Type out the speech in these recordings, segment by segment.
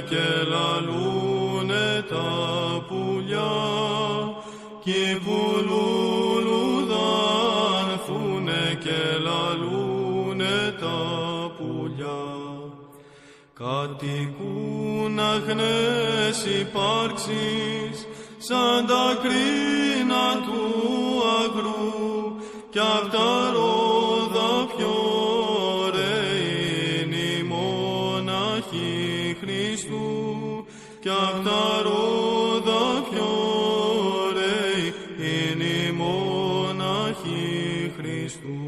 και λαλούνε τα πουλιά, κι πουλουλουδάνθουνε και λαλούνε τα πουλιά. Κατοικούν αγνές υπάρξεις, σαν τα κρίνα του αγρού, κι απ' τα ρόδα πιο ωραίοι είναι οι μοναχοί Χριστού, κι απ' τα ρόδα πιο ωραίοι είναι οι μοναχοί Χριστού.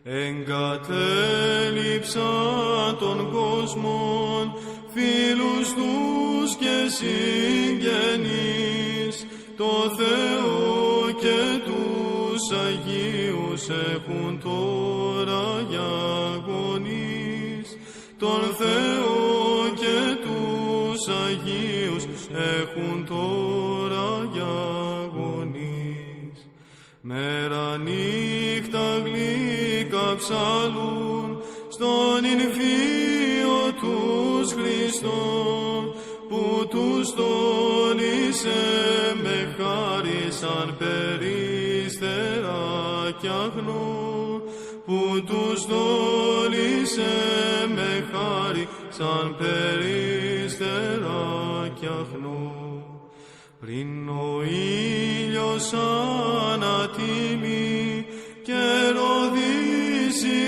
Εγκατέλειψαν των κόσμων, φίλους τους και συγγενείς, το Θεό και τους Αγίους έχουν τώρα για γονείς, τον Θεό και τους Αγίους έχουν τώρα για γονείς. Μέρα νύχτα γλυκά ψαλούν στον Ινφίο τους Χριστόν, που τους τόλισε με χάρη σαν περίστερα κι αγνό, που τους τόλισε με χάρη σαν περίστερα κι αγνό. Πριν ο ήλιος ανατιμεί και ροδίσει